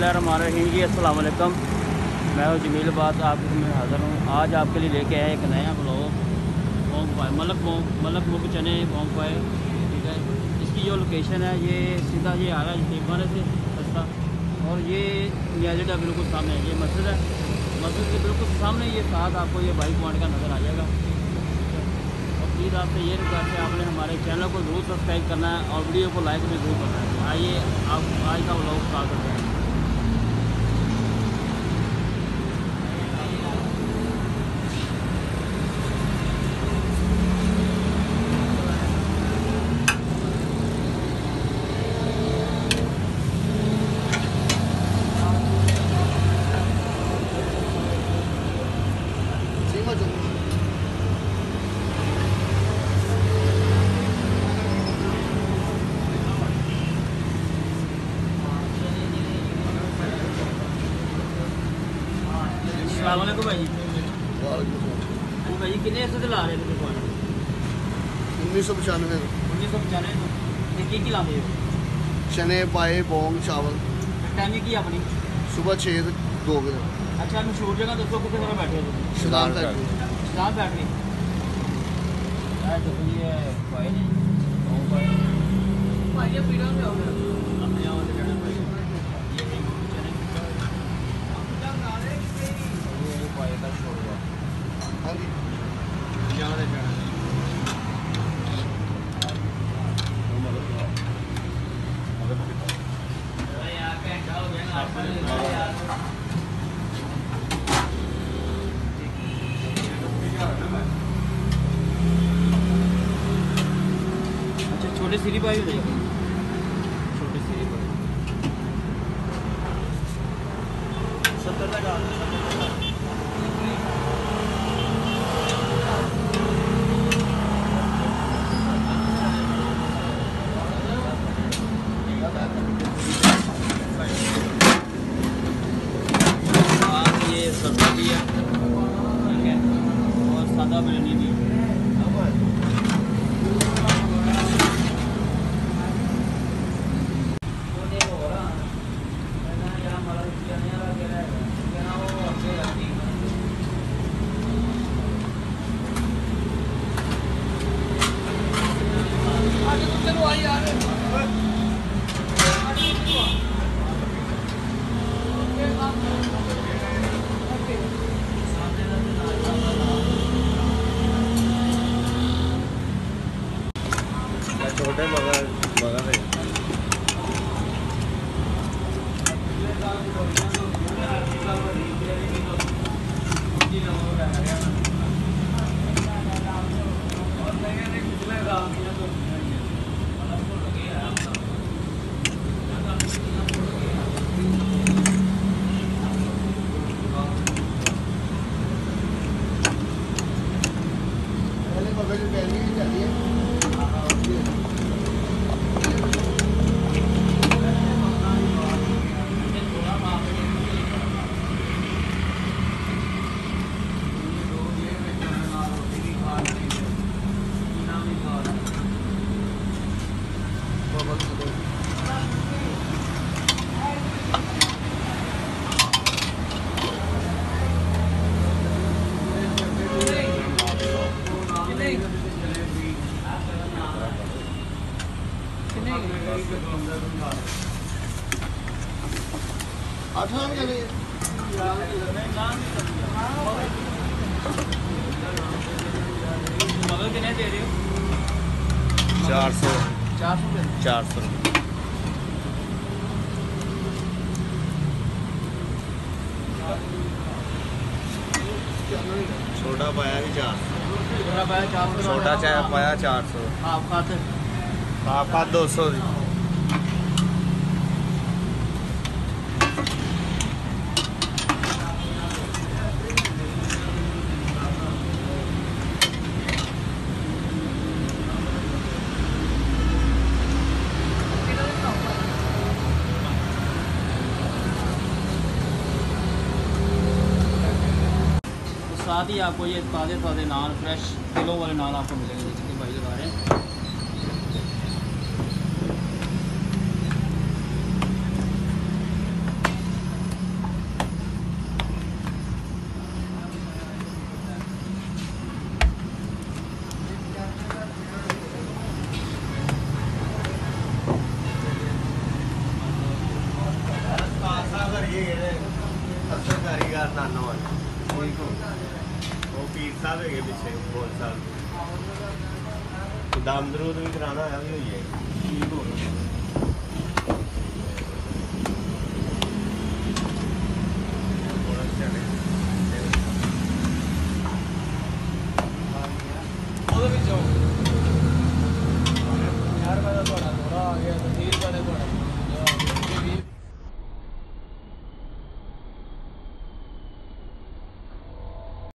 बिस्मिल्लाहिर्रहमानिर्रहीम जी, अस्सलाम वालेकुम। मैं हूँ जमील बात आपके में हाज़िर हूँ। आज आपके लिए लेके आया एक नया ब्लॉग पोंग पाए मलक मुख चने पोंग पाए। ठीक है, इसकी जो लोकेशन है ये सीधा ये आ रहा है यतीमखाने से रास्ता, और ये न्याजिडा बिल्कुल सामने ये मस्जिद है। मस्जिद के बिल्कुल सामने ये साथ आपको ये बाइक पॉइंट का नज़र आ जाएगा। और प्लीज़ आपसे ये रिक्वेस्ट है, आपने हमारे चैनल को ज़रूर सब्सक्राइब करना है और वीडियो को लाइक भी ज़रूर करना है। आइए आप आज का ब्लॉग स्टार्ट करते हैं। अस्सलाम वालेकुम भाई जी। वालेकुम भाई जी, कितने ऐसे ला रहे थे दुकान? 1995 1995 की लाते हो? चने पाए पोंग चावल टाइमिंग की अपनी सुबह 6 से 2 बजे। अच्छा, मशहूर जगह दसो कितने जगह बैठे हो? Shadan factory Shadan factory. देखो ये पाए नहीं भाई, पीड़ा में हो गया अपने यहाँ वाले जाना भाई। ये नहीं चने ये पाए का छोड़ हुआ। हाँ जी, यहाँ से जाना छोटे सीरी पाई हो जाएगी। छोटे सीरी पाई 70 तक आ ये सब्जी भी है, ठीक है, और सादा बिरयानी भी है। छोटे बगल है। पहले बगल में पहले ही चलिए। मगर कितने दे रहे हो? 400 400 रुपये। छोटा पाया भी 400। छोटा चाय पाया 400। आप खाते आपका 200। साथ ही आपको ये ताज़े ताज़े नान, फ्रेश किलो वाले नान आपको मिलेंगे, जिसके भाई लगा रहे हैं। ਨਾਨੋ ਵਾਲੇ ਠੀਕ ਹੋ ਉਹ ਪੀਰ ਸਾਹਿਬ ਹੈਗੇ ਪਿੱਛੇ ਬੋਲ ਸਾਹਿਬ ਦਮ ਦਰੂਦ ਵੀ ਕਰਾਣਾ ਹੈ ਵੀ ਹੋਈ ਹੈ ਠੀਕ ਹੋ